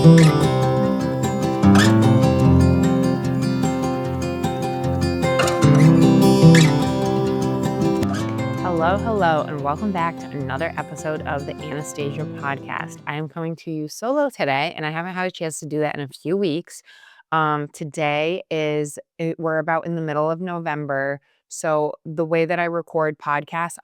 Hello, hello, and welcome back to another episode of the Anastasia podcast. I am coming to you solo today, and I haven't had a chance to do that in a few weeks. We're about in the middle of November. So the way that I record podcasts,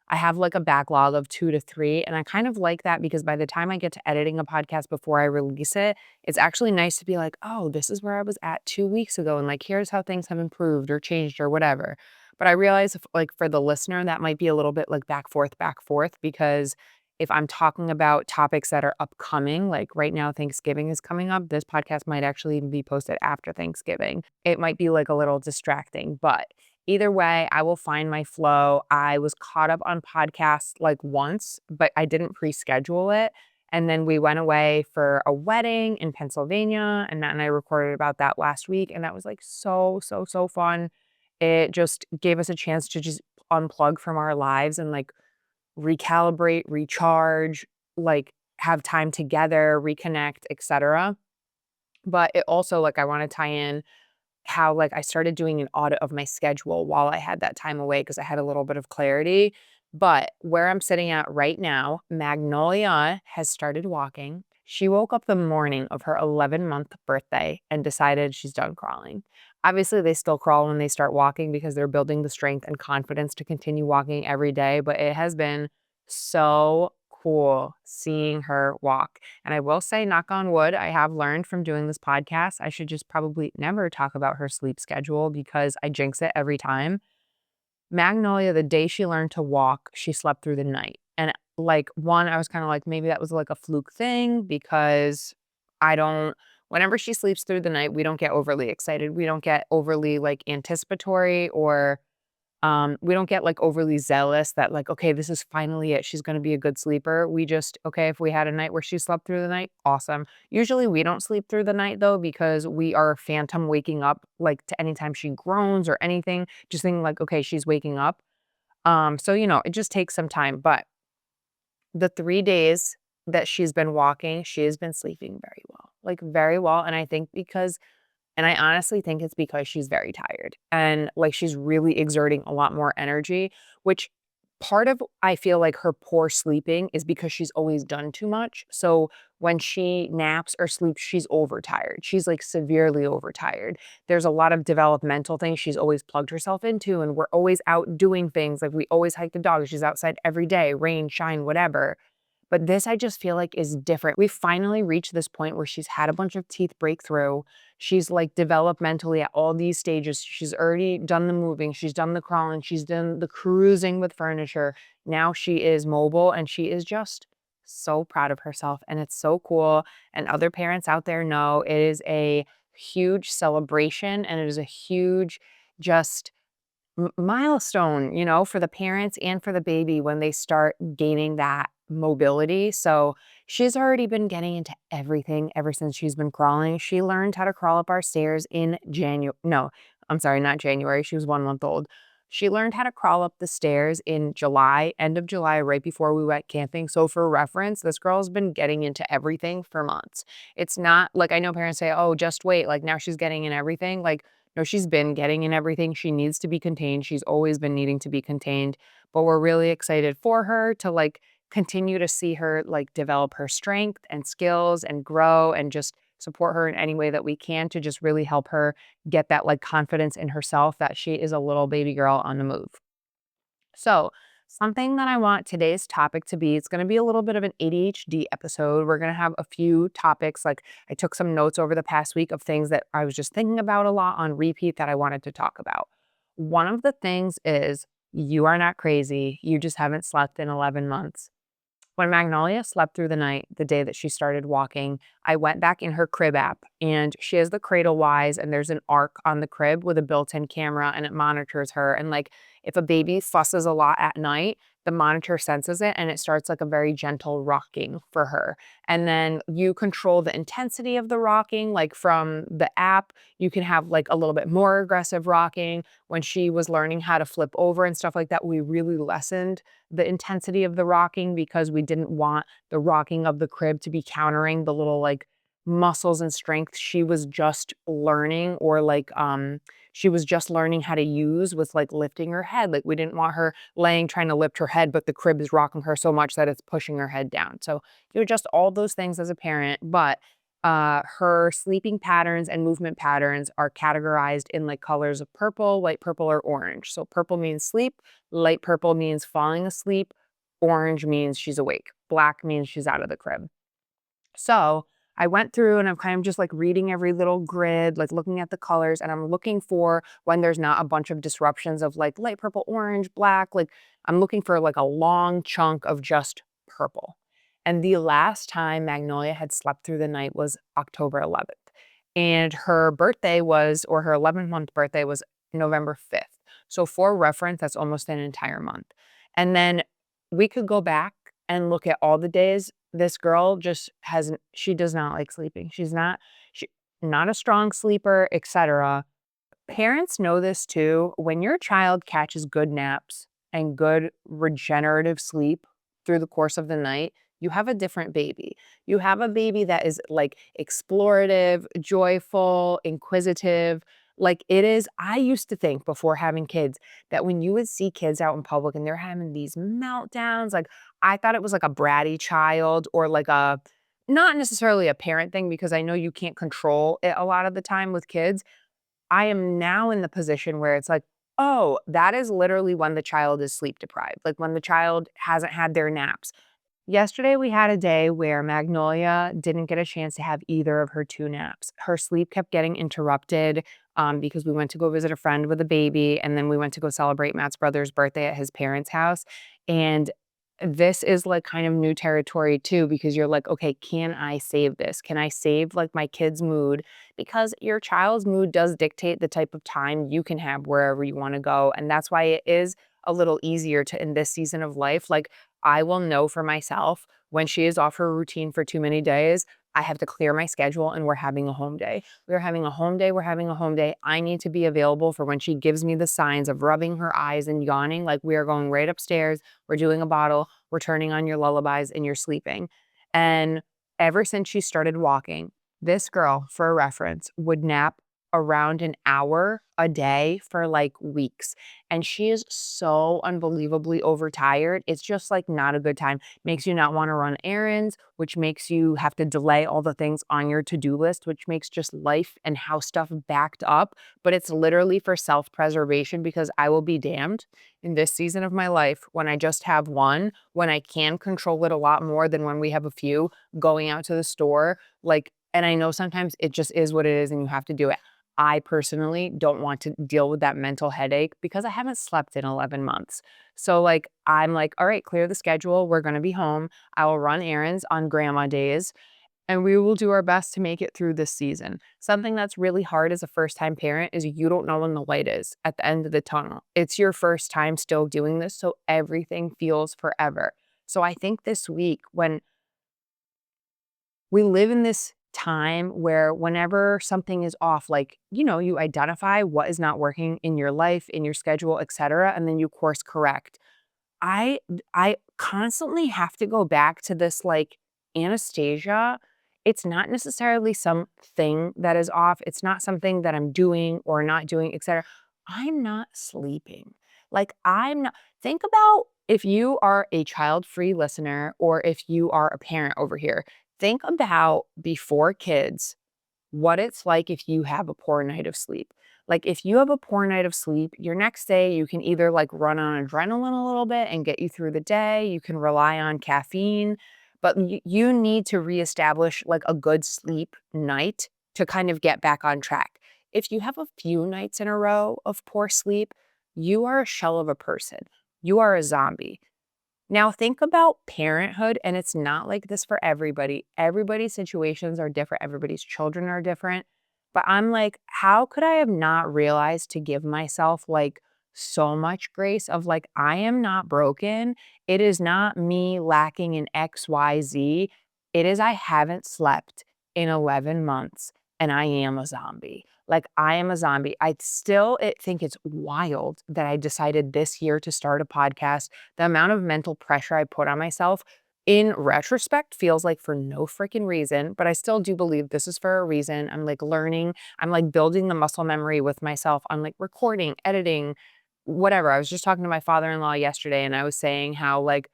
I have like a backlog of 2 to 3. And I kind of like that because by the time I get to editing a podcast before I release it, it's actually nice to be like, oh, this is where I was at 2 weeks ago. And like, here's how things have improved or changed or whatever. But I realize like for the listener, that might be a little bit like back forth, because if I'm talking about topics that are upcoming, like right now, Thanksgiving is coming up, this podcast might actually even be posted after Thanksgiving. It might be like a little distracting, but either way, I will find my flow. I was caught up on podcasts like once, but I didn't pre-schedule it. And then we went away for a wedding in Pennsylvania, and Matt and I recorded about that last week. And that was like so fun. It just gave us a chance to just unplug from our lives and like recalibrate, recharge, like have time together, reconnect, etc. But it also like I want to tie in how like I started doing an audit of my schedule while I had that time away because I had a little bit of clarity. But where I'm sitting at right now, Magnolia has started walking. She woke up the morning of her 11-month birthday and decided she's done crawling. Obviously, they still crawl when they start walking because they're building the strength and confidence to continue walking every day. But it has been so cool seeing her walk. And I will say, knock on wood, I have learned from doing this podcast, I should just probably never talk about her sleep schedule because I jinx it every time. Magnolia, the day she learned to walk, she slept through the night. And like, one, I was kind of like, maybe that was like a fluke thing because I don't, whenever she sleeps through the night, we don't get overly excited. We don't get overly like anticipatory or we don't get like overly zealous that like, okay, this is finally it. She's going to be a good sleeper. We just, okay, if we had a night where she slept through the night, awesome. Usually we don't sleep through the night though, because we are phantom waking up like to anytime she groans or anything, just thinking like, okay, she's waking up. So it just takes some time. But the 3 days that she's been walking, she has been sleeping very well, like very well. And I honestly think it's because she's very tired and like she's really exerting a lot more energy, which part of I feel like her poor sleeping is because she's always done too much. So when she naps or sleeps, she's overtired. She's like severely overtired. There's a lot of developmental things she's always plugged herself into, and we're always out doing things. Like we always hike the dog. She's outside every day, rain, shine, whatever. But this, I just feel like, is different. We finally reached this point where she's had a bunch of teeth break through. She's like developmentally at all these stages. She's already done the moving. She's done the crawling. She's done the cruising with furniture. Now she is mobile and she is just so proud of herself. And it's so cool. And other parents out there know it is a huge celebration and it is a huge just milestone, for the parents and for the baby when they start gaining that mobility. So she's already been getting into everything ever since she's been crawling. She learned how to crawl up our stairs in January. No, I'm sorry, not January. She was 1 month old. She learned how to crawl up the stairs in July, end of July, right before we went camping. So for reference, this girl's been getting into everything for months. It's not like I know parents say, oh, just wait. Like now she's getting in everything. Like no, she's been getting in everything. She needs to be contained. She's always been needing to be contained, but we're really excited for her to like continue to see her like develop her strength and skills and grow and just support her in any way that we can to just really help her get that like confidence in herself that she is a little baby girl on the move. So, something that I want today's topic to be, it's going to be a little bit of an ADHD episode. We're going to have a few topics. Like, I took some notes over the past week of things that I was just thinking about a lot on repeat that I wanted to talk about. One of the things is you are not crazy. You just haven't slept in 11 months. When Magnolia slept through the night, the day that she started walking, I went back in her crib app and she has the Cradle Wise and there's an arc on the crib with a built-in camera and it monitors her. And like if a baby fusses a lot at night, the monitor senses it and it starts like a very gentle rocking for her. And then you control the intensity of the rocking, like from the app. You can have like a little bit more aggressive rocking. When she was learning how to flip over and stuff like that, we really lessened the intensity of the rocking because we didn't want the rocking of the crib to be countering the little like muscles and strength she was just learning, or like she was just learning how to use with like lifting her head. Like we didn't want her laying trying to lift her head, but the crib is rocking her so much that it's pushing her head down. So you adjust all those things as a parent, but her sleeping patterns and movement patterns are categorized in like colors of purple, light purple, or orange. So purple means sleep, light purple means falling asleep, orange means she's awake, black means she's out of the crib. So I went through and I'm kind of just like reading every little grid, like looking at the colors, and I'm looking for when there's not a bunch of disruptions of like light purple, orange, black. Like I'm looking for like a long chunk of just purple. And the last time Magnolia had slept through the night was October 11th. And her birthday was, or her 11th month birthday was November 5th. So for reference, that's almost an entire month. And then we could go back and look at all the days this girl just hasn't, she does not like sleeping. She not a strong sleeper, etc. Parents know this too. When your child catches good naps and good regenerative sleep through the course of the night, you have a different baby. You have a baby that is like explorative, joyful, inquisitive. Like it is, I used to think before having kids that when you would see kids out in public and they're having these meltdowns, like I thought it was like a bratty child or like a, not necessarily a parent thing because I know you can't control it a lot of the time with kids. I am now in the position where it's like, oh, that is literally when the child is sleep deprived, like when the child hasn't had their naps. Yesterday, we had a day where Magnolia didn't get a chance to have either of her 2 naps. Her sleep kept getting interrupted, because we went to go visit a friend with a baby, and then we went to go celebrate Matt's brother's birthday at his parents' house, and this is, like, kind of new territory too because you're like, "Okay, can I save this? Can I save, like, my kid's mood?" Because your child's mood does dictate the type of time you can have wherever you wanna go, and that's why it is a little easier to in this season of life, like, I will know for myself when she is off her routine for too many days, I have to clear my schedule and we're having a home day. We're having a home day. We're having a home day. I need to be available for when she gives me the signs of rubbing her eyes and yawning, like we are going right upstairs. We're doing a bottle. We're turning on your lullabies and you're sleeping. And ever since she started walking, this girl, for a reference, would nap around an hour a day for like weeks. And she is so unbelievably overtired. It's just like not a good time. Makes you not want to run errands, which makes you have to delay all the things on your to-do list, which makes just life and house stuff backed up. But it's literally for self-preservation because I will be damned in this season of my life when I just have one, when I can control it a lot more than when we have a few, going out to the store. Like, and I know sometimes it just is what it is and you have to do it. I personally don't want to deal with that mental headache because I haven't slept in 11 months. So like I'm like, all right, clear the schedule. We're going to be home. I will run errands on grandma days and we will do our best to make it through this season. Something that's really hard as a first-time parent is you don't know when the light is at the end of the tunnel. It's your first time still doing this, so everything feels forever. So I think this week when we live in this time where whenever something is off, like, you identify what is not working in your life, in your schedule, etc., and then you course correct. I constantly have to go back to this like Anastasia. It's not necessarily something that is off. It's not something that I'm doing or not doing, etc. I'm not sleeping. Like I'm not think about if you are a child-free listener or if you are a parent over here. Think about before kids what it's like if you have a poor night of sleep. Like if you have a poor night of sleep, your next day you can either like run on adrenaline a little bit and get you through the day, you can rely on caffeine, but you need to reestablish like a good sleep night to kind of get back on track. If you have a few nights in a row of poor sleep, you are a shell of a person. You are a zombie. Now think about parenthood, and it's not like this for everybody. Everybody's situations are different. Everybody's children are different. But I'm like, how could I have not realized to give myself like so much grace of like, I am not broken. It is not me lacking in XYZ. It is I haven't slept in 11 months and I am a zombie. Like I am a zombie. Think it's wild that I decided this year to start a podcast. The amount of mental pressure I put on myself in retrospect feels like for no freaking reason, but I still do believe this is for a reason. I'm like learning, I'm like building the muscle memory with myself. I'm like recording, editing, whatever. I was just talking to my father-in-law yesterday and I was saying how like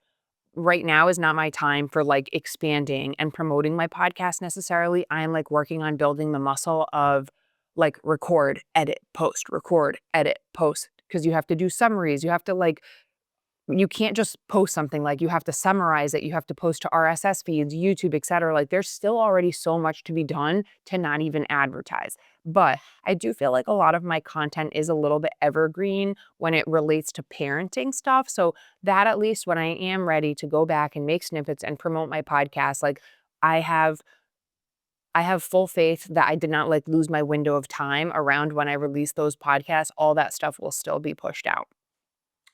right now is not my time for like expanding and promoting my podcast necessarily. I am like working on building the muscle of like record, edit, post because you have to do summaries. You have to like you can't just post something, like, you have to summarize it, you have to post to RSS feeds, YouTube, etcetera, like, there's still already so much to be done to not even advertise. But I do feel like a lot of my content is a little bit evergreen when it relates to parenting stuff, so that at least when I am ready to go back and make snippets and promote my podcast, like, I have I have full faith that I did not, like, lose my window of time around when I release those podcasts, all that stuff will still be pushed out.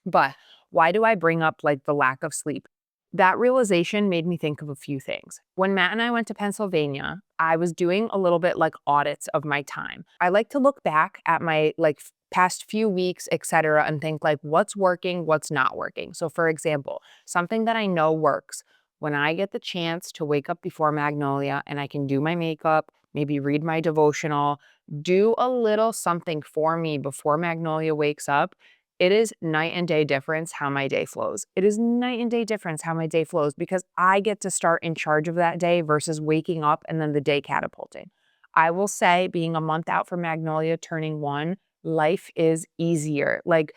But why do I bring up like the lack of sleep? That realization made me think of a few things. When Matt and I went to Pennsylvania, I was doing a little bit like audits of my time. I like to look back at my like past few weeks, etc., and think like what's working, what's not working. So for example, something that I know works when I get the chance to wake up before Magnolia and I can do my makeup, maybe read my devotional, do a little something for me before Magnolia wakes up, it is night and day difference how my day flows. It is night and day difference how my day flows because I get to start in charge of that day versus waking up and then the day catapulting. I will say, being a month out from Magnolia turning 1, life is easier. Like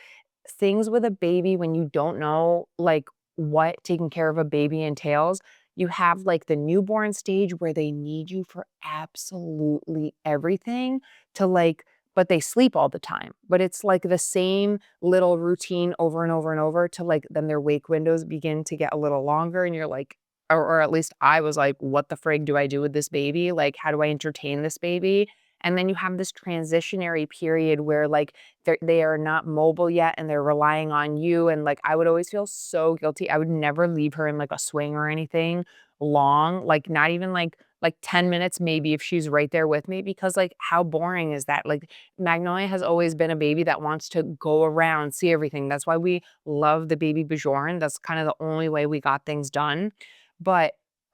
things with a baby when you don't know like what taking care of a baby entails, you have like the newborn stage where they need you for absolutely everything to like but they sleep all the time. But it's like the same little routine over and over and over to like then their wake windows begin to get a little longer and you're like or at least I was like, what the frig do I do with this baby? Like, how do I entertain this baby? And then you have this transitionary period where like they are not mobile yet and they're relying on you. And like I would always feel so guilty. I would never leave her in like a swing or anything long, like not even like 10 minutes maybe if she's right there with me because like how boring is that? Like Magnolia has always been a baby that wants to go around, see everything. That's why we love the baby Bajorn. That's kind of the only way we got things done. But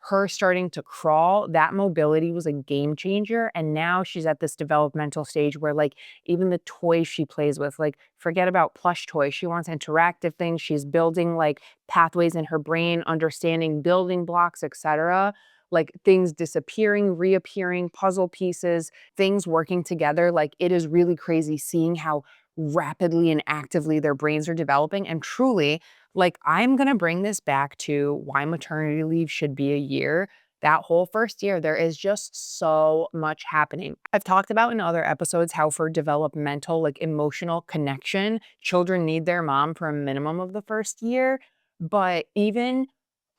her starting to crawl, that mobility was a game changer. And now she's at this developmental stage where, like, even the toys she plays with, like, forget about plush toys. She wants interactive things. She's building like pathways in her brain, understanding building blocks, etc. Like things disappearing, reappearing, puzzle pieces, things working together. Like it is really crazy seeing how rapidly and actively their brains are developing. And truly, like, I'm gonna bring this back to why maternity leave should be a year. That whole first year, there is just so much happening. I've talked about in other episodes how for developmental, like emotional connection, children need their mom for a minimum of the first year. But even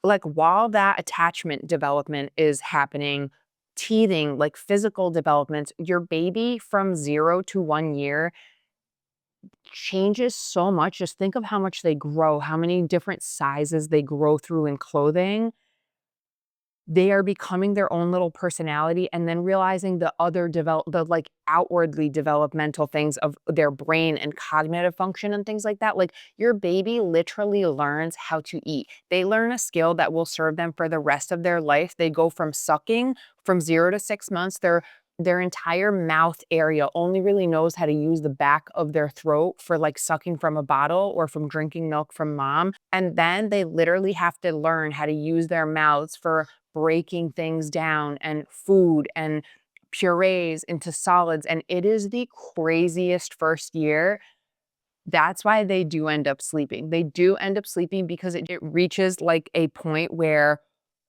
like while that attachment development is happening, teething, like physical development, your baby from 0 to 1 year changes so much. Just think of how much they grow, how many different sizes they grow through in clothing. They are becoming their own little personality and then realizing the like outwardly developmental things of their brain and cognitive function and things like that. Like your baby literally learns how to eat. They learn a skill that will serve them for the rest of their life. They go from sucking from 0 to 6 months. Their entire mouth area only really knows how to use the back of their throat for like sucking from a bottle or from drinking milk from mom. And then they literally have to learn how to use their mouths for breaking things down and food and purees into solids. And it is the craziest first year. That's why they do end up sleeping. They do end up sleeping because it reaches like a point where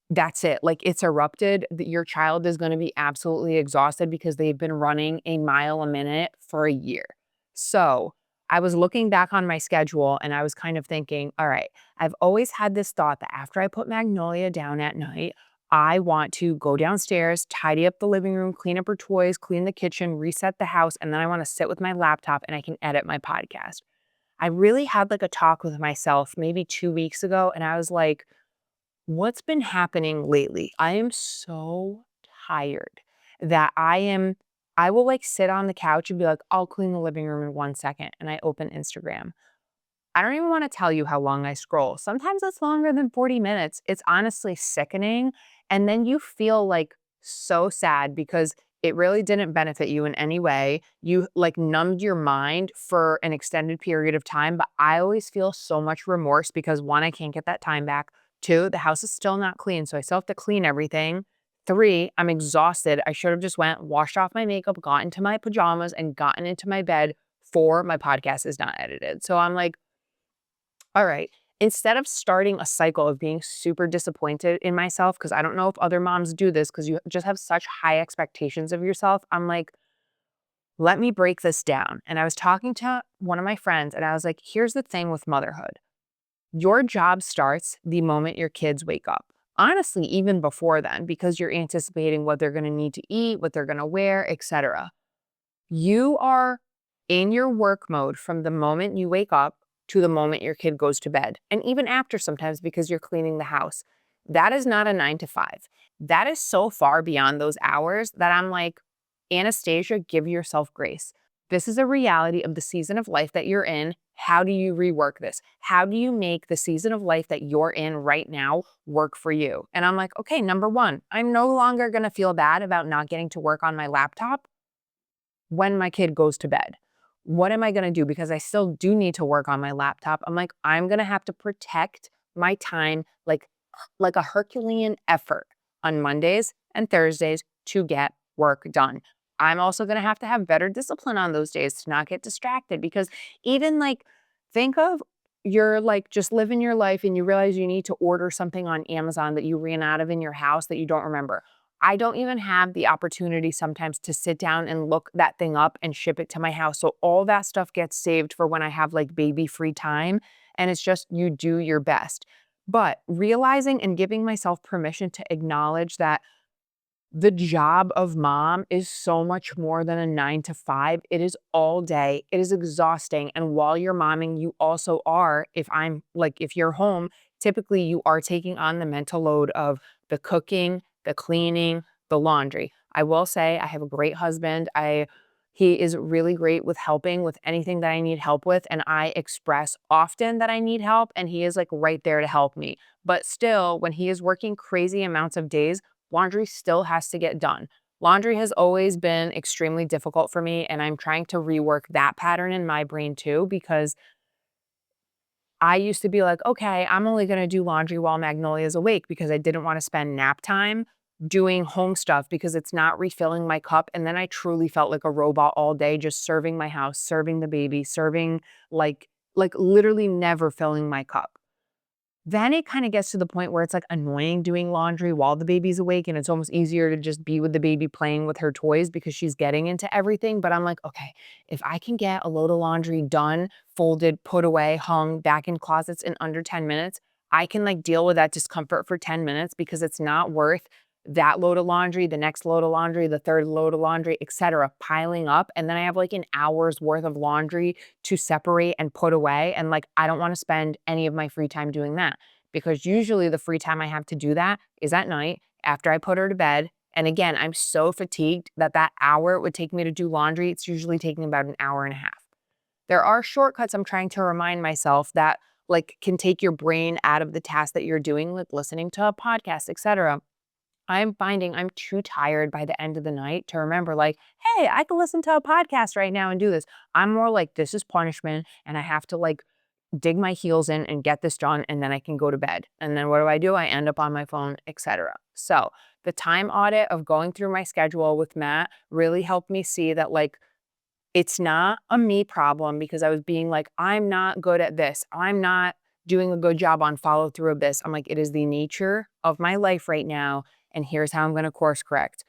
that's it. Like it's erupted. Your child is going to be absolutely exhausted because they've been running a mile a minute for a year. So I was looking back on my schedule and I was kind of thinking, all right, I've always had this thought that after I put Magnolia down at night, I want to go downstairs, tidy up the living room, clean up her toys, clean the kitchen, reset the house, and then I want to sit with my laptop and I can edit my podcast. I really had like a talk with myself maybe 2 weeks ago, and I was like, what's been happening lately? I am so tired that I will like sit on the couch and be like, I'll clean the living room in 1 second. And I open Instagram. I don't even want to tell you how long I scroll. Sometimes it's longer than 40 minutes. It's honestly sickening. And then you feel like so sad because it really didn't benefit you in any way. You like numbed your mind for an extended period of time. But I always feel so much remorse because one, I can't get that time back. Two, the house is still not clean. So I still have to clean everything. Three, I'm exhausted. I should have just went, washed off my makeup, got into my pajamas, and gotten into my bed. For my podcast is not edited. So I'm like, all right. Instead of starting a cycle of being super disappointed in myself, because I don't know if other moms do this because you just have such high expectations of yourself, I'm like, let me break this down. And I was talking to one of my friends and I was like, here's the thing with motherhood. Your job starts the moment your kids wake up. Honestly, even before then, because you're anticipating what they're going to need to eat, what they're going to wear, etc. You are in your work mode from the moment you wake up to the moment your kid goes to bed. And even after sometimes because you're cleaning the house. That is not a 9 to 5. That is so far beyond those hours that I'm like, Anastasia, give yourself grace. This is a reality of the season of life that you're in. How do you rework this? How do you make the season of life that you're in right now work for you? And I'm like, okay, number one, I'm no longer going to feel bad about not getting to work on my laptop when my kid goes to bed. What am I going to do? Because I still do need to work on my laptop. I'm like, I'm going to have to protect my time like a Herculean effort on Mondays and Thursdays to get work done. I'm also going to have better discipline on those days to not get distracted because even like think of you're like just living your life and you realize you need to order something on Amazon that you ran out of in your house that you don't remember. I don't even have the opportunity sometimes to sit down and look that thing up and ship it to my house. So all that stuff gets saved for when I have like baby free time. And it's just you do your best. But realizing and giving myself permission to acknowledge that the job of mom is so much more than a 9 to 5. It is all day. It is exhausting. And while you're momming, you also are, if you're home, typically you are taking on the mental load of the cooking, the cleaning, the laundry. I will say I have a great husband. He is really great with helping with anything that I need help with. And I express often that I need help. And he is like right there to help me. But still, when he is working crazy amounts of days, laundry still has to get done. Laundry has always been extremely difficult for me, and I'm trying to rework that pattern in my brain too, because I used to be like, okay, I'm only going to do laundry while Magnolia's awake because I didn't want to spend nap time doing home stuff because it's not refilling my cup. And then I truly felt like a robot all day, just serving my house, serving the baby, serving like literally never filling my cup. Then it kind of gets to the point where it's like annoying doing laundry while the baby's awake and it's almost easier to just be with the baby playing with her toys because she's getting into everything. But I'm like, okay, if I can get a load of laundry done, folded, put away, hung, back in closets in under 10 minutes, I can like deal with that discomfort for 10 minutes because it's not worth that load of laundry, the next load of laundry, the third load of laundry, etc., piling up. And then I have like an hour's worth of laundry to separate and put away. And like, I don't want to spend any of my free time doing that because usually the free time I have to do that is at night after I put her to bed. And again, I'm so fatigued that that hour it would take me to do laundry, it's usually taking about an hour and a half. There are shortcuts I'm trying to remind myself that like can take your brain out of the task that you're doing, like listening to a podcast, etc. I'm finding I'm too tired by the end of the night to remember like, hey, I can listen to a podcast right now and do this. I'm more like, this is punishment and I have to like dig my heels in and get this done and then I can go to bed. And then what do? I end up on my phone, etc. So the time audit of going through my schedule with Matt really helped me see that like it's not a me problem because I was being like, I'm not good at this. I'm not doing a good job on follow through of this. I'm like, it is the nature of my life right now. And here's how I'm going to course correct.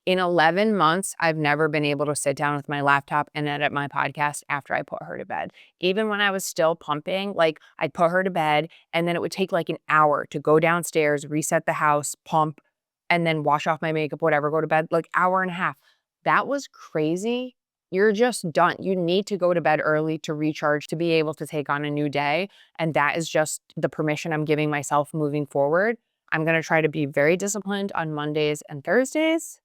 In 11 months, I've never been able to sit down with my laptop and edit my podcast after I put her to bed. Even when I was still pumping, like I'd put her to bed and then it would take like an hour to go downstairs, reset the house, pump, and then wash off my makeup, whatever, go to bed, like hour and a half. That was crazy. you're just done. You need to go to bed early to recharge, to be able to take on a new day. And that is just the permission I'm giving myself moving forward. I'm going to try to be very disciplined on Mondays and Thursdays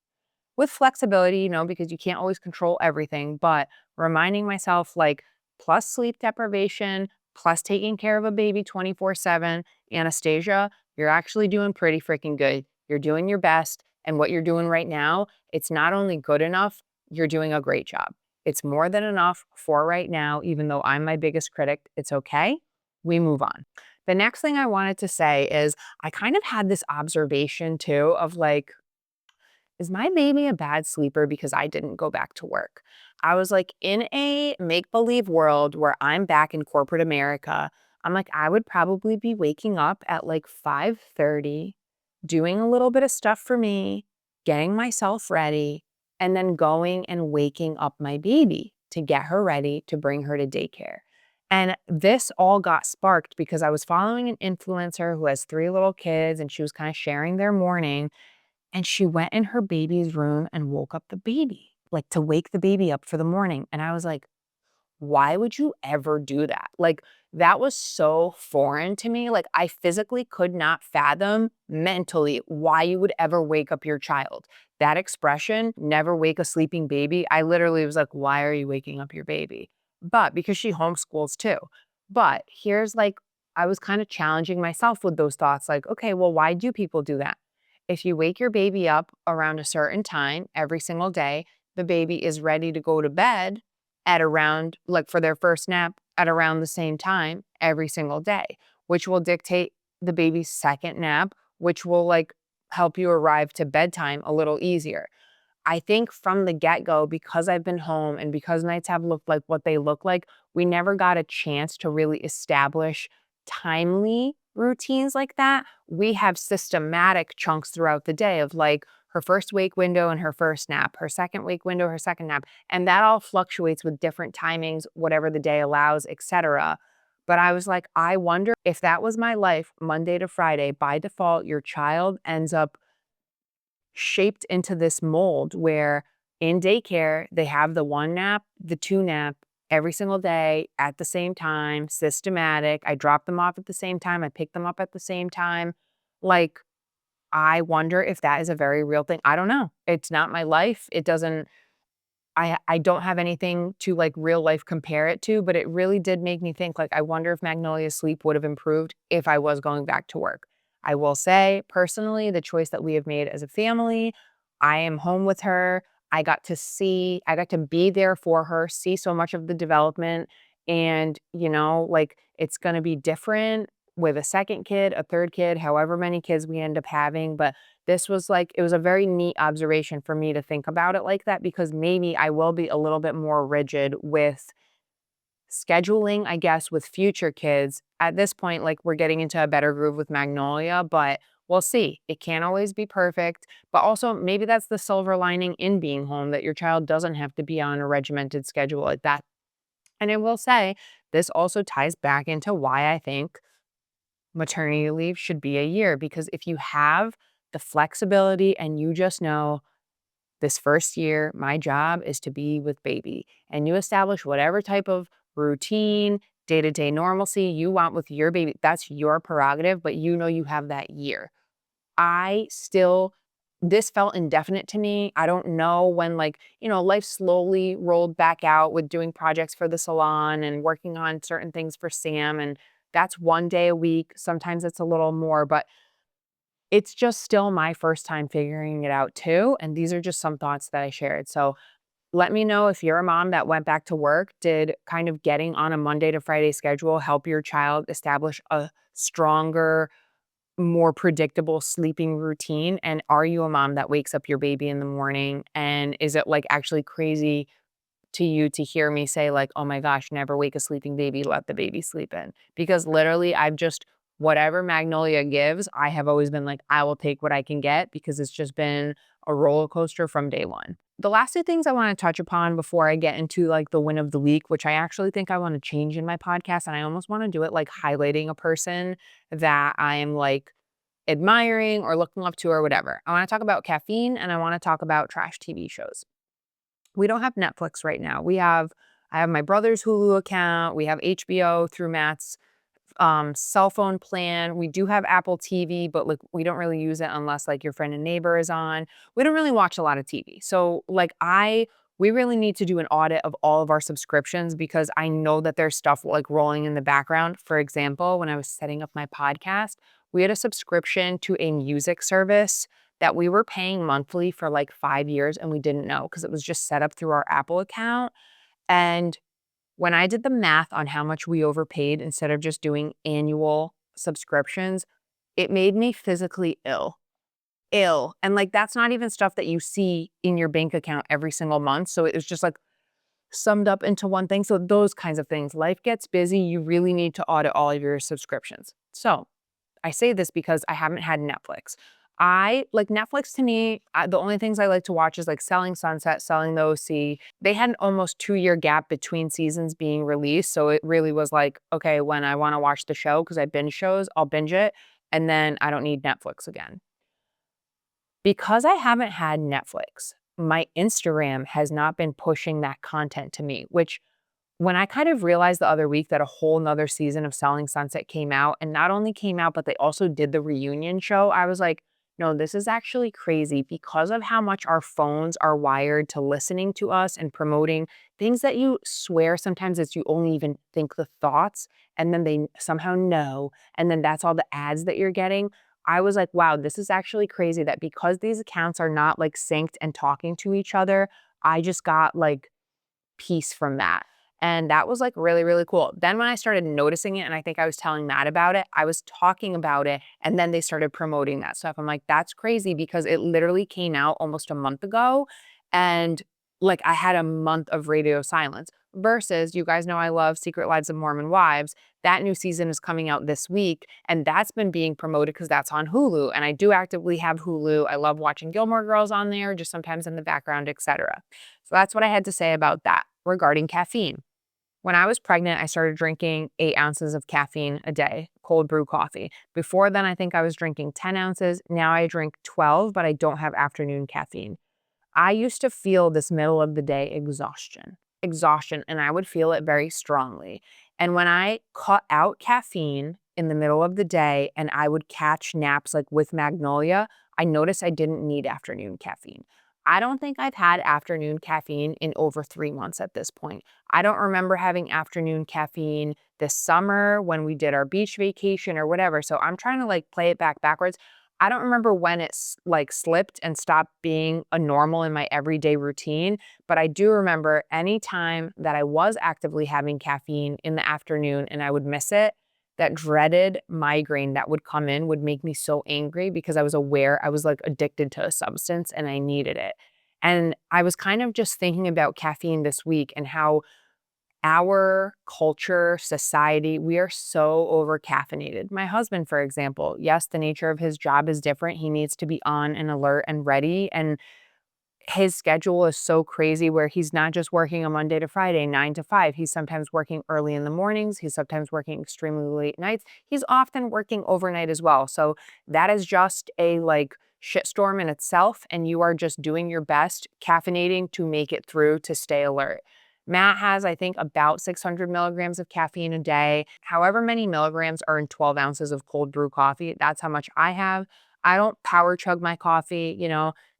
with flexibility, because you can't always control everything, but reminding myself like plus sleep deprivation, plus taking care of a baby 24/7, Anastasia, you're actually doing pretty freaking good. You're doing your best. And what you're doing right now, it's not only good enough, you're doing a great job. It's more than enough for right now, even though I'm my biggest critic. It's okay. We move on. The next thing I wanted to say is I kind of had this observation too of like, is my baby a bad sleeper because I didn't go back to work? I was like, in a make-believe world where I'm back in corporate America, I'm like, I would probably be waking up at like 5:30, doing a little bit of stuff for me, getting myself ready, and then going and waking up my baby to get her ready to bring her to daycare. And this all got sparked because I was following an influencer who has 3 little kids, and she was kind of sharing their morning, and she went in her baby's room and woke up the baby, like to wake the baby up for the morning. And I was like, why would you ever do that? Like, that was so foreign to me. Like, I physically could not fathom mentally why you would ever wake up your child. That expression, never wake a sleeping baby, I literally was like, why are you waking up your baby? But because she homeschools too. But here's like, I was kind of challenging myself with those thoughts like, okay, well, why do people do that? If you wake your baby up around a certain time every single day, the baby is ready to go to bed at around, like for their first nap, at around the same time every single day, which will dictate the baby's second nap, which will like help you arrive to bedtime a little easier. I think from the get-go, because I've been home and because nights have looked like what they look like, we never got a chance to really establish timely routines like that. We have systematic chunks throughout the day of like her first wake window and her first nap, her second wake window, her second nap, and that all fluctuates with different timings, whatever the day allows, etc. But I was like, I wonder if that was my life Monday to Friday, by default, your child ends up shaped into this mold where in daycare, they have the 1 nap, the 2 nap every single day at the same time, systematic. I drop them off at the same time. I pick them up at the same time. Like, I wonder if that is a very real thing. I don't know. It's not my life. It doesn't I don't have anything to, like, real life compare it to, but it really did make me think, like, I wonder if Magnolia's sleep would have improved if I was going back to work. I will say, personally, the choice that we have made as a family, I am home with her. I got to be there for her, see so much of the development, and, like, it's gonna be different with a second kid, a third kid, however many kids we end up having, but this was like, it was a very neat observation for me to think about it like that because maybe I will be a little bit more rigid with scheduling, I guess, with future kids. At this point, like we're getting into a better groove with Magnolia, but we'll see. It can't always be perfect, but also maybe that's the silver lining in being home that your child doesn't have to be on a regimented schedule like that. And I will say, this also ties back into why I think maternity leave should be a year because if you have the flexibility and you just know this first year, my job is to be with baby, and you establish whatever type of routine, day to day normalcy you want with your baby, that's your prerogative, but you have that year. I still, this felt indefinite to me. I don't know when, like, life slowly rolled back out with doing projects for the salon and working on certain things for Sam. And that's 1 day a week. Sometimes it's a little more, but it's just still my first time figuring it out too. And these are just some thoughts that I shared. So let me know if you're a mom that went back to work. Did kind of getting on a Monday to Friday schedule help your child establish a stronger, more predictable sleeping routine? And are you a mom that wakes up your baby in the morning? And is it like actually crazy to you to hear me say like, "Oh my gosh, never wake a sleeping baby, let the baby sleep in." Because literally I've just whatever Magnolia gives, I have always been like, I will take what I can get because it's just been a roller coaster from day one. The last 2 things I want to touch upon before I get into like the win of the week, which I actually think I want to change in my podcast, and I almost want to do it like highlighting a person that I am like admiring or looking up to or whatever. I want to talk about caffeine and I want to talk about trash TV shows. We don't have Netflix right now. I have my brother's Hulu account. We have HBO through Matt's cell phone plan. We do have Apple TV, but like we don't really use it unless like your friend and neighbor is on. We don't really watch a lot of TV. So we really need to do an audit of all of our subscriptions because I know that there's stuff like rolling in the background. For example, when I was setting up my podcast, we had a subscription to a music service that we were paying monthly for like 5 years and we didn't know because it was just set up through our Apple account. And when I did the math on how much we overpaid instead of just doing annual subscriptions, it made me physically ill. Ill. And like that's not even stuff that you see in your bank account every single month. So it was just like summed up into one thing. So those kinds of things. Life gets busy. You really need to audit all of your subscriptions. So I say this because I haven't had Netflix. I like Netflix to me, the only things I like to watch is like Selling Sunset, Selling the OC. They had an almost 2-year gap between seasons being released. So it really was like, okay, when I want to watch the show, because I binge shows, I'll binge it. And then I don't need Netflix again. Because I haven't had Netflix, my Instagram has not been pushing that content to me, which when I kind of realized the other week that a whole nother season of Selling Sunset came out, and not only came out, but they also did the reunion show, I was like, no, this is actually crazy because of how much our phones are wired to listening to us and promoting things that you swear sometimes it's you only even think the thoughts and then they somehow know. And then that's all the ads that you're getting. I was like, wow, this is actually crazy that because these accounts are not like synced and talking to each other, I just got like peace from that. And that was like really, really cool. Then when I started noticing it, and I think I was telling Matt about it, I was talking about it, and then they started promoting that stuff. I'm like, that's crazy because it literally came out almost a month ago. And like I had a month of radio silence versus you guys know I love Secret Lives of Mormon Wives. That new season is coming out this week, and that's been being promoted because that's on Hulu. And I do actively have Hulu. I love watching Gilmore Girls on there, just sometimes in the background, etc. So that's what I had to say about that regarding caffeine. When I was pregnant, I started drinking 8 ounces of caffeine a day, cold brew coffee. Before then, I think I was drinking 10 ounces. Now I drink 12, but I don't have afternoon caffeine. I used to feel this middle of the day exhaustion, and I would feel it very strongly. And when I cut out caffeine in the middle of the day and I would catch naps like with Magnolia, I noticed I didn't need afternoon caffeine. I don't think I've had afternoon caffeine in over 3 months at this point. I don't remember having afternoon caffeine this summer when we did our beach vacation or whatever. So I'm trying to like play it backwards. I don't remember when it's like slipped and stopped being a normal in my everyday routine, but I do remember any time that I was actively having caffeine in the afternoon and I would miss it, that dreaded migraine that would come in would make me so angry because I was aware I was like addicted to a substance and I needed it. And I was kind of just thinking about caffeine this week and how our culture, society, we are so over caffeinated. My husband, for example, yes, the nature of his job is different. He needs to be on and alert and ready. And his schedule is so crazy where he's not just working a Monday to Friday, 9 to 5. He's sometimes working early in the mornings. He's sometimes working extremely late nights. He's often working overnight as well. So that is just a like shitstorm in itself. And you are just doing your best caffeinating to make it through to stay alert. Matt has, I think, about 600 milligrams of caffeine a day. However many milligrams are in 12 ounces of cold brew coffee, that's how much I have. I don't power chug my coffee,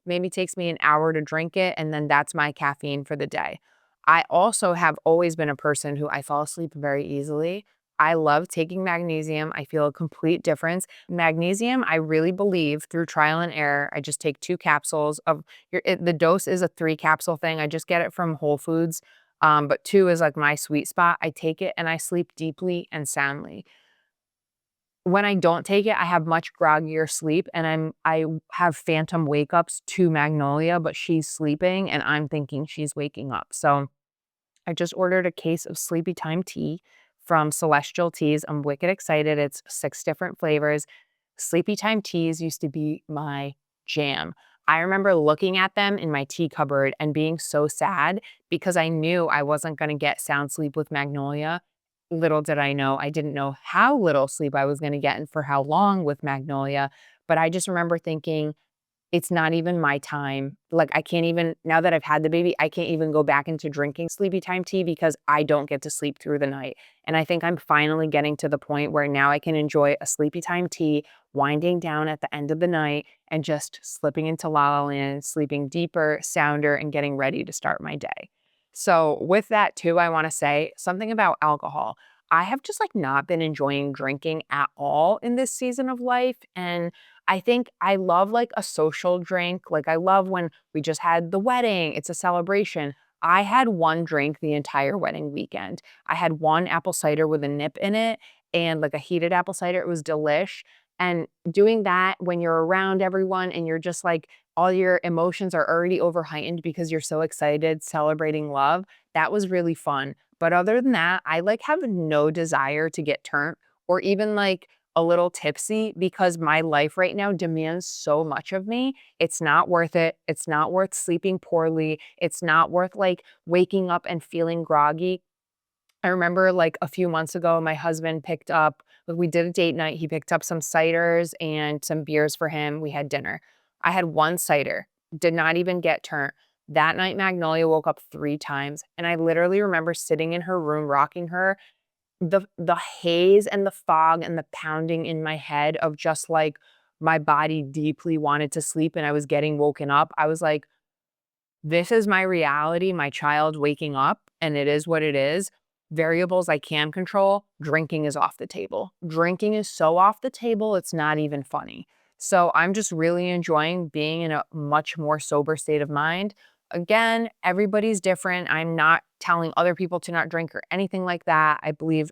maybe takes me an hour to drink it, and then that's my caffeine for the day. I also have always been a person who I fall asleep very easily. I love taking magnesium. I feel a complete difference. Magnesium, I really believe through trial and error, I just take 2 capsules of the dose is a 3 capsule thing. I just get it from Whole Foods. But 2 is like my sweet spot. I take it and I sleep deeply and soundly. When I don't take it, I have much groggier sleep and I have phantom wake ups to Magnolia, but she's sleeping and I'm thinking she's waking up. So I just ordered a case of Sleepy Time tea from Celestial Teas. I'm wicked excited. It's 6 different flavors. Sleepy Time teas used to be my jam. I remember looking at them in my tea cupboard and being so sad because I knew I wasn't going to get sound sleep with Magnolia. Little did I know, I didn't know how little sleep I was going to get and for how long with Magnolia. But I just remember thinking, it's not even my time. Like, I can't even now that I've had the baby, I can't even go back into drinking sleepy time tea because I don't get to sleep through the night. And I think I'm finally getting to the point where now I can enjoy a sleepy time tea, winding down at the end of the night and just slipping into la la land, sleeping deeper, sounder, and getting ready to start my day. So, with that too, I want to say something about alcohol. I have just like not been enjoying drinking at all in this season of life. And I think I love like a social drink. Like I love when we just had the wedding, it's a celebration. I had one drink the entire wedding weekend. I had one apple cider with a nip in it and like a heated apple cider. It was delish. And doing that when you're around everyone and you're just like all your emotions are already over heightened because you're so excited celebrating love, that was really fun. But other than that, I like have no desire to get turned or even like a little tipsy because my life right now demands so much of me. It's not worth it. It's not worth sleeping poorly. It's not worth like waking up and feeling groggy. I remember like a few months ago, my husband picked up, like, we did a date night. He picked up some ciders and some beers for him. We had dinner. I had one cider, did not even get turned. That night, Magnolia woke up 3 times. And I literally remember sitting in her room, rocking her, the haze and the fog and the pounding in my head of just like my body deeply wanted to sleep and I was getting woken up. I was like, this is my reality, my child waking up, and it is what it is. Variables I can control, drinking is off the table. Drinking is so off the table, it's not even funny. So I'm just really enjoying being in a much more sober state of mind. Again, everybody's different. I'm not telling other people to not drink or anything like that. I believe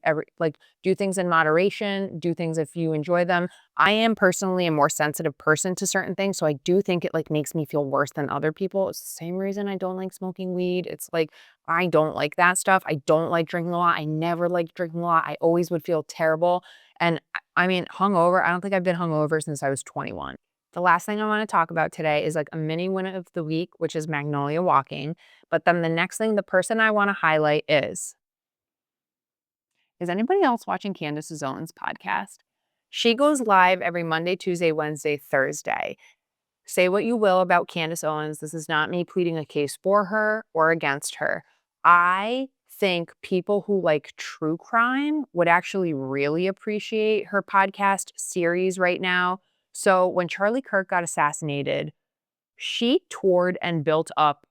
do things in moderation, do things if you enjoy them. I am personally a more sensitive person to certain things, so I do think it, like, makes me feel worse than other people. It's the same reason I don't like smoking weed. It's like, I don't like that stuff. I don't like drinking a lot. I never liked drinking a lot. I always would feel terrible, and I mean, hungover, I don't think I've been hungover since I was 21. The last thing I wanna talk about today is, like, a mini win of the week, which is Magnolia walking, but then the next thing, the person I wanna highlight is anybody else watching Candace Owens podcast? She goes live every Monday, Tuesday, Wednesday, Thursday. Say what you will about Candace Owens. This is not me pleading a case for her or against her. I think people who like true crime would actually really appreciate her podcast series right now. So when Charlie Kirk got assassinated, she toured and built up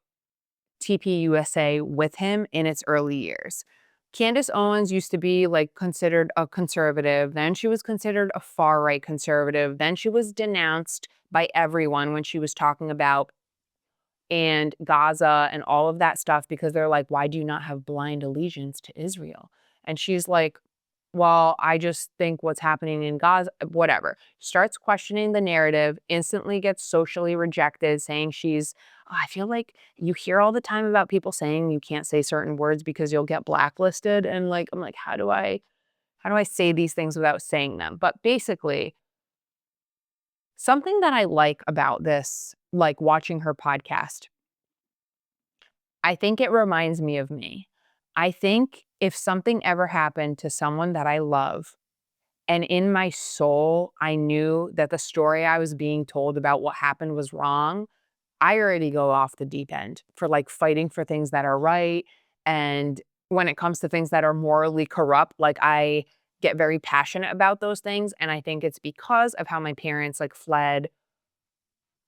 TPUSA with him in its early years. Candace Owens used to be like considered a conservative. Then she was considered a far right conservative. Then she was denounced by everyone when she was talking about and Gaza and all of that stuff because they're like, why do you not have blind allegiance to Israel? And she's like, well, I just think what's happening in Gaza, whatever. Starts questioning the narrative, instantly gets socially rejected, saying I feel like you hear all the time about people saying you can't say certain words because you'll get blacklisted. And like, I'm like, how do I say these things without saying them? But basically, something that I like about this, like watching her podcast, I think it reminds me of me. I think if something ever happened to someone that I love, and in my soul, I knew that the story I was being told about what happened was wrong, I already go off the deep end for like fighting for things that are right. And when it comes to things that are morally corrupt, like I get very passionate about those things. And I think it's because of how my parents like fled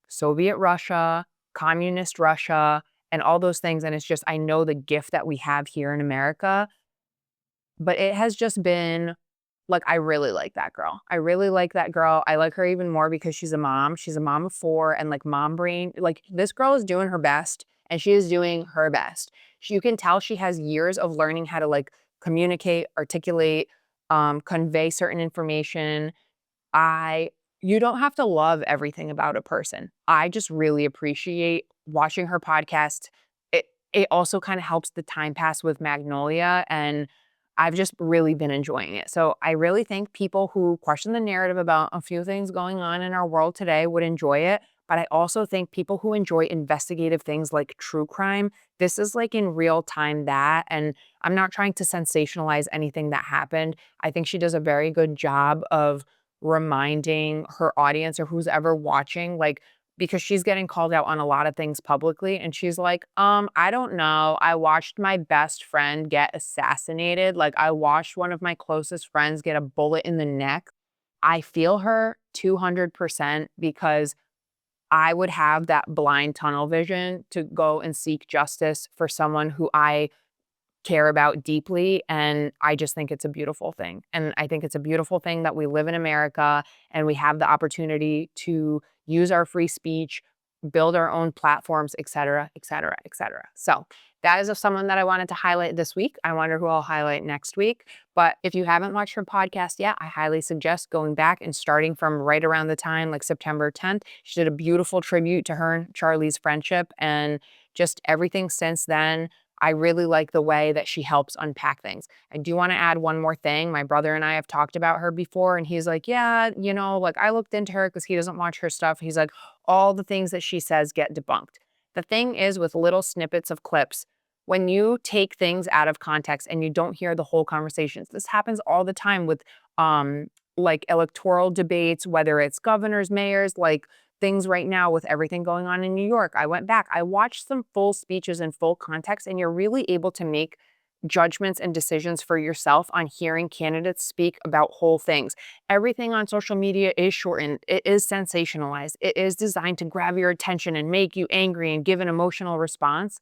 Soviet Russia, communist Russia, and all those things. And it's just, I know the gift that we have here in America, but it has just been like, I really like that girl. I really like that girl. I like her even more because she's a mom. She's a mom of 4 and like mom brain. Like this girl is doing her best and she is doing her best. You can tell she has years of learning how to like communicate, articulate, convey certain information. I You don't have to love everything about a person. I just really appreciate watching her podcast. It also kind of helps the time pass with Magnolia, and I've just really been enjoying it. So I really think people who question the narrative about a few things going on in our world today would enjoy it. But I also think people who enjoy investigative things like true crime, this is like in real time that. And I'm not trying to sensationalize anything that happened. I think she does a very good job of reminding her audience or who's ever watching, like, because she's getting called out on a lot of things publicly. And she's like, I don't know. I watched my best friend get assassinated. Like, I watched one of my closest friends get a bullet in the neck. I feel her 200% because I would have that blind tunnel vision to go and seek justice for someone who I care about deeply, and I just think it's a beautiful thing. And I think it's a beautiful thing that we live in America and we have the opportunity to use our free speech, build our own platforms, et cetera, et cetera, et cetera. So that is someone that I wanted to highlight this week. I wonder who I'll highlight next week. But if you haven't watched her podcast yet, I highly suggest going back and starting from right around the time, like September 10th. She did a beautiful tribute to her and Charlie's friendship, and just everything since then. I really like the way that she helps unpack things. I do want to add one more thing. My brother and I have talked about her before, and he's like, yeah, like I looked into her because he doesn't watch her stuff. He's like, all the things that she says get debunked. The thing is, with little snippets of clips, when you take things out of context and you don't hear the whole conversations, this happens all the time with like electoral debates, whether it's governors, mayors, like things right now with everything going on in New York. I went back, I watched some full speeches in full context, and you're really able to make judgments and decisions for yourself on hearing candidates speak about whole things. Everything on social media is shortened, it is sensationalized, it is designed to grab your attention and make you angry and give an emotional response.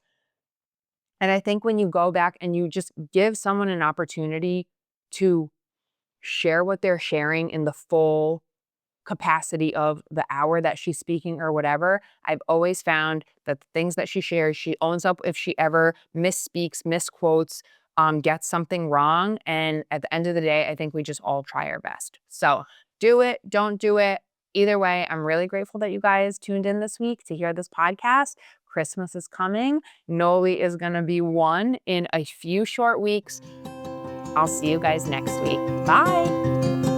And I think when you go back and you just give someone an opportunity to share what they're sharing in the full capacity of the hour that she's speaking or whatever, I've always found that the things that she shares, she owns up if she ever misspeaks, misquotes, gets something wrong. And at the end of the day, I think we just all try our best. So do it, don't do it. Either way, I'm really grateful that you guys tuned in this week to hear this podcast. Christmas is coming. Noli is going to be one in a few short weeks. I'll see you guys next week. Bye.